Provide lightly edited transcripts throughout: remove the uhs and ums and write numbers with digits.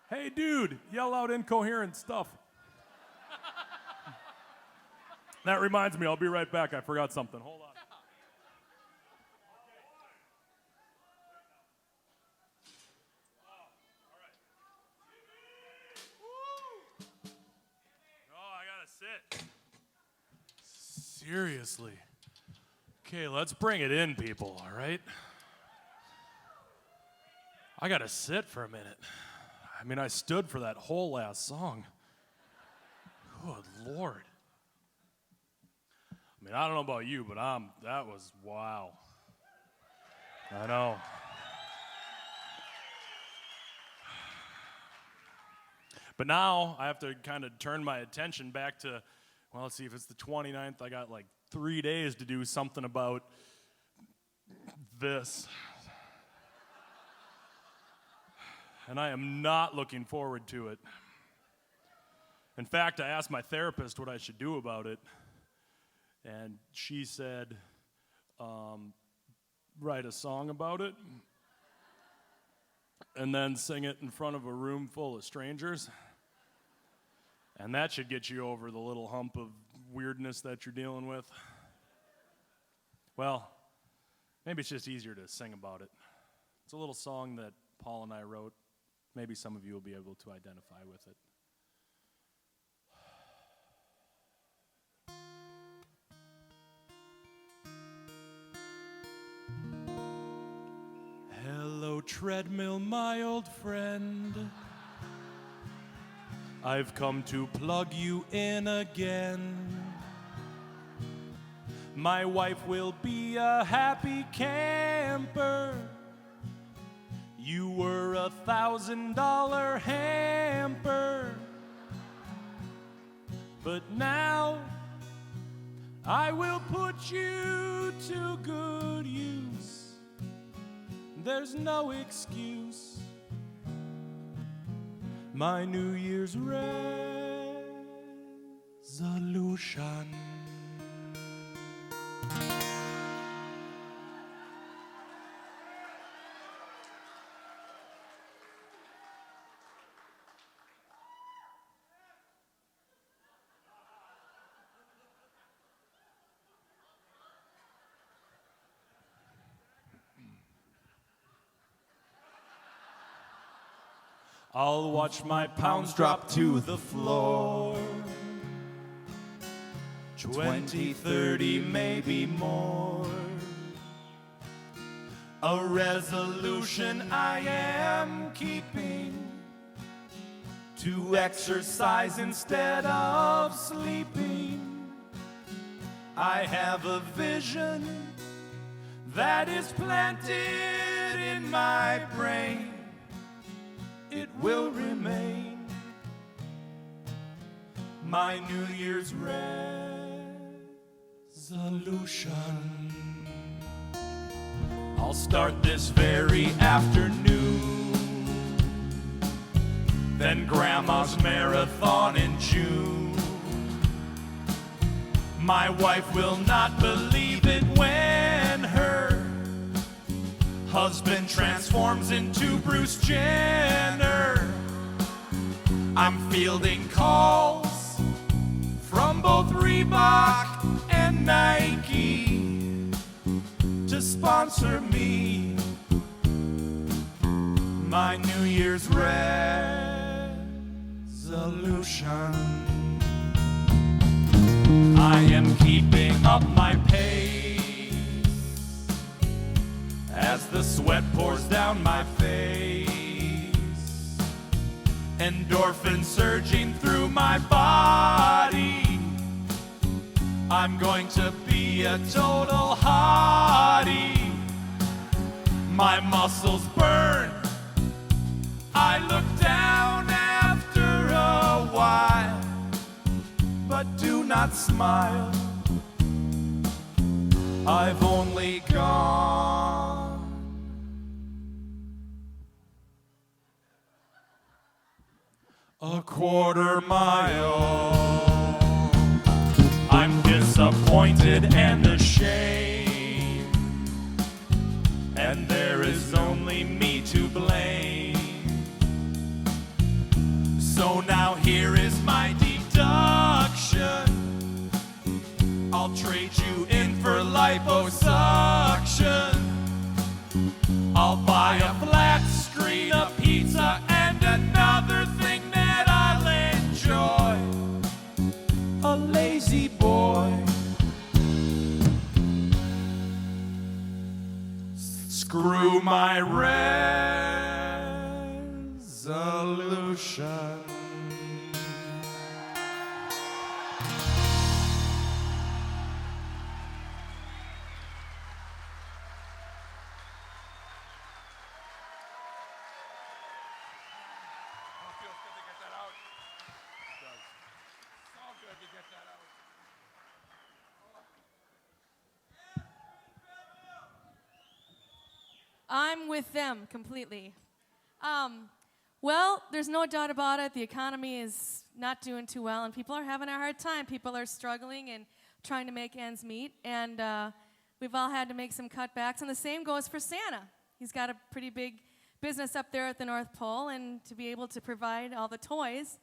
Hey, dude, yell out incoherent stuff. That reminds me, I'll be right back. I forgot something. Hold on. Oh, I gotta sit. Seriously. Okay, let's bring it in, people, all right? I gotta sit for a minute. I mean, I stood for that whole last song. Good Lord. I mean, I don't know about you, but that was wow. I know. But now I have to kind of turn my attention back to, well, let's see, if it's the 29th, I got like 3 days to do something about this. And I am not looking forward to it. In fact, I asked my therapist what I should do about it, and she said, write a song about it, and then sing it in front of a room full of strangers. And that should get you over the little hump of weirdness that you're dealing with. Well, maybe it's just easier to sing about it. It's a little song that Paul and I wrote. Maybe some of you will be able to identify with it. Hello, treadmill, my old friend. I've come to plug you in again. My wife will be a happy camper. You were $1,000 hamper. But now I will put you to good use. There's no excuse. My New Year's resolution. I'll watch my pounds drop to the floor. 20, 30, maybe more. A resolution I am keeping to exercise instead of sleeping. I have a vision that is planted in my brain. It will remain my New Year's resolution. I'll start this very afternoon, then Grandma's marathon in June. My wife will not believe it when her husband transforms into Bruce Jenner. I'm fielding calls from both Reebok and Nike to sponsor me. My New Year's resolution. I am keeping up my pace as the sweat pours down my face, endorphins surging through my body. I'm going to be a total hottie. My muscles burn. I look down after a while, but do not smile. I've only gone a quarter mile. I'm disappointed and ashamed, and there is only me to blame. resolution. I'm with them completely. Well, there's no doubt about it. The economy is not doing too well, and people are having a hard time. People are struggling and trying to make ends meet, and we've all had to make some cutbacks. And the same goes for Santa. He's got a pretty big business up there at the North Pole, and to be able to provide all the toys,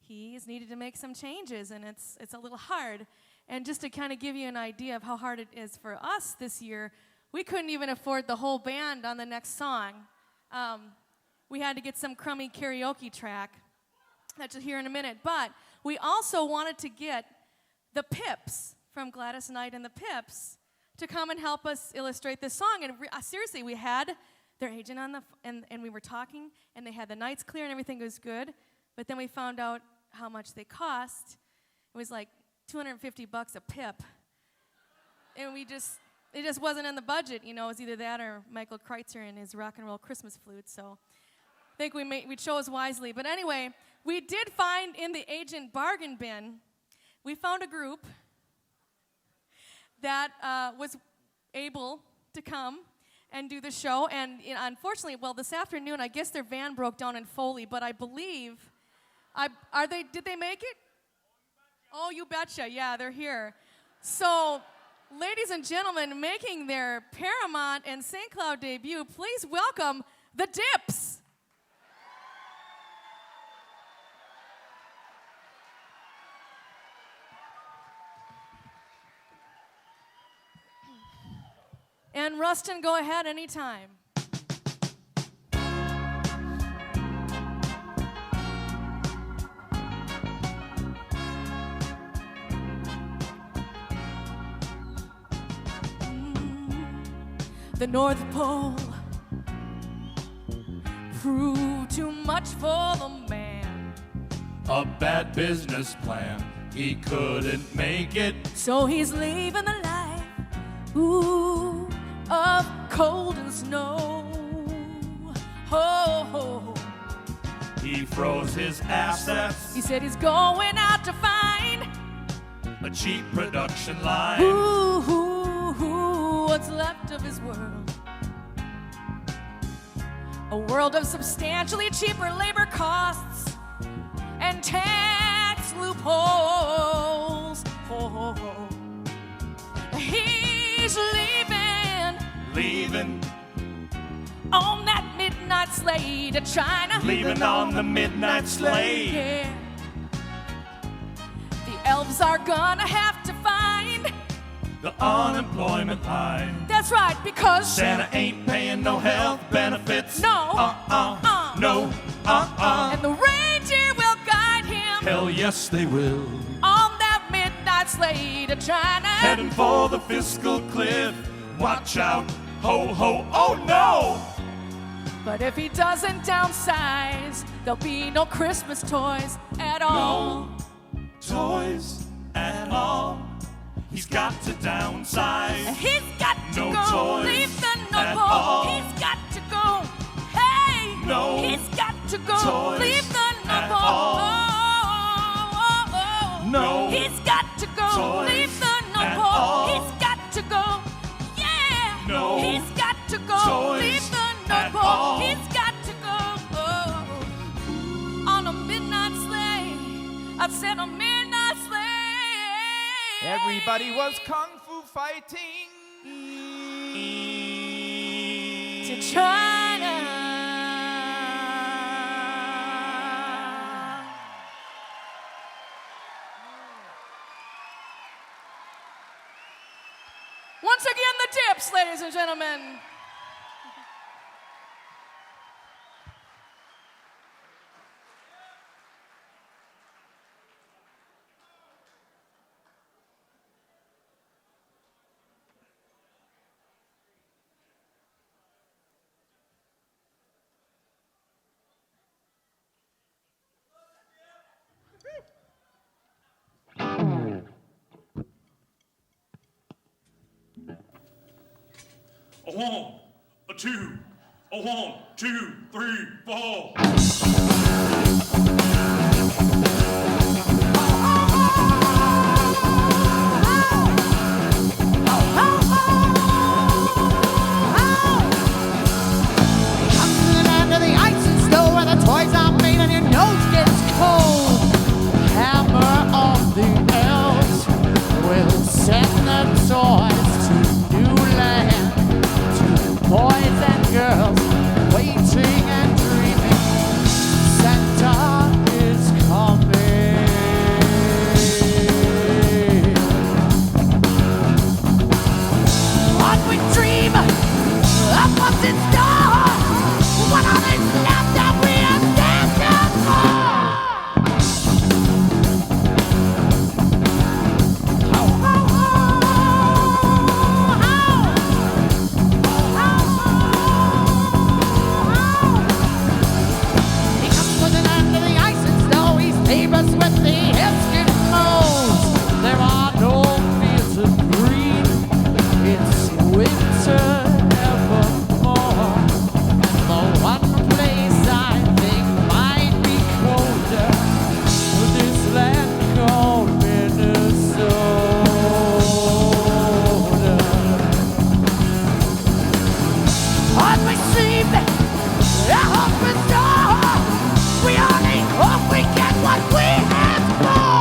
he's needed to make some changes, and it's a little hard. And just to kind of give you an idea of how hard it is for us this year, we couldn't even afford the whole band on the next song. We had to get some crummy karaoke track that you'll hear in a minute. But we also wanted to get the Pips from Gladys Knight and the Pips to come and help us illustrate this song. And seriously, we had their agent on and we were talking, and they had the nights clear and everything was good. But then we found out how much they cost. It was like $250 a Pip. And it just wasn't in the budget, you know. It was either that or Michael Kreitzer and his rock and roll Christmas flute. So I think we chose wisely. But anyway, we did find in the agent bargain bin, we found a group that was able to come and do the show. And unfortunately, well, this afternoon, I guess their van broke down in Foley. But I believe, did they make it? Oh, you betcha. Yeah, they're here. So, ladies and gentlemen, making their Paramount and St. Cloud debut, please welcome the Dips. And Rustin, go ahead anytime. The North Pole proved too much for the man. A bad business plan, he couldn't make it. So he's leaving the life, ooh, of cold and snow. Ho, ho, ho. He froze his assets. He said he's going out to find a cheap production line. Ooh, what's left of his world. A world of substantially cheaper labor costs and tax loopholes. Oh, he's leaving on that midnight sleigh to China. Leaving on the midnight sleigh. Yeah. The elves are gonna have to find the unemployment line. That's right, because Santa ain't paying no health benefits. No. No. And the reindeer will guide him. Hell yes, they will. On that midnight sleigh to China. Heading for the fiscal cliff. Watch out. Ho, ho, oh no! But if he doesn't downsize, there'll be no Christmas toys at all. No toys at all. He's got to downsize. He's got to No go. toys Leave the at North all. Pole. He's got to go. Hey! No He's got to go. toys Leave the North at Pole. all. Oh. No He's got to go. toys Leave the North at Pole. all. He's got to go. Yeah! No He's got to go. toys Leave the North at Pole. all. He's got to go. On a midnight sleigh. I said a midnight sleigh. Everybody was kung fu fighting. To China. Once again, the Dips, ladies and gentlemen. A one, a two, a 1, 2, 3, 4. Toys are made and your nose gets cold. Hammer on the elves will send the toys to new land, to boys and girls waiting and dreaming. Santa is coming. On we dream of what's in store. What are they left that we have danced for? Ho, ho, ho, ho. Ho, ho, ho. He comes with the land of the ice and snow. He's neighbors with the Eskimos. There are no fields of green. It's winter evermore. The one place I think might be colder, this land called Minnesota. On we sleep, our hope is gone. We only hope we get what we ask for.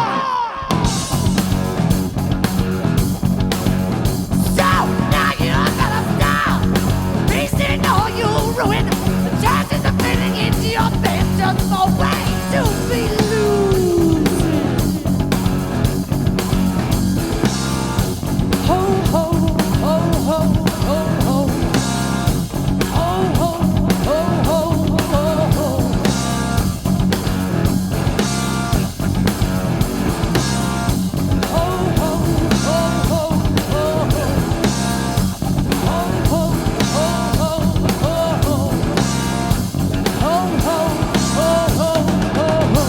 So now you're gonna stop. Wasting all your ruin. The chances of fitting into your bed just no way to be losing. Ho ho ho ho ho ho. Ho ho ho ho ho ho. Ho ho ho ho ho ho. Ho ho ho ho ho ho. Ho ho ho ho ho ho.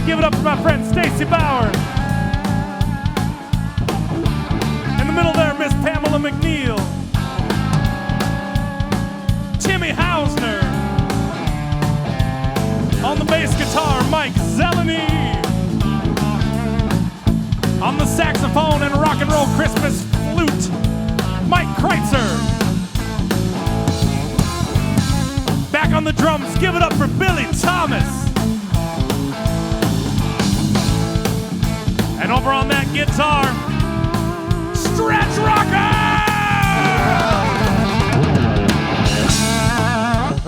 Give it up for my friend Stacy Bauer. In the middle there, Miss Pamela McNeil. Timmy Hausner. On the bass guitar, Mike Zeleny. On the saxophone and rock and roll Christmas flute, Mike Kreitzer. Back on the drums, give it up for Billy Thomas. And over on that guitar, Stretch Rocker!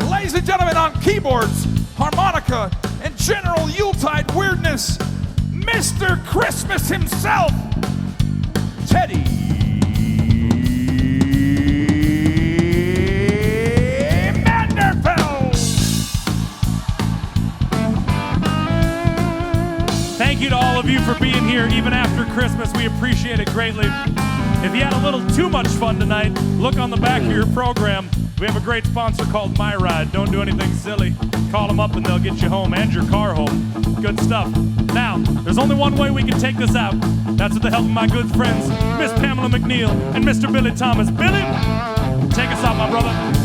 Ladies and gentlemen, on keyboards, harmonica, and general Yuletide weirdness, Mr. Christmas himself, Teddy Manderfeld. Thank you to all of you for being here even after Christmas. We appreciate it greatly. If you had a little too much fun tonight, look on the back of your program. We have a great sponsor called My Ride. Don't do anything silly. Call them up and they'll get you home and your car home. Good stuff. Now, there's only one way we can take this out. That's with the help of my good friends, Miss Pamela McNeil and Mr. Billy Thomas. Billy, take us out, my brother.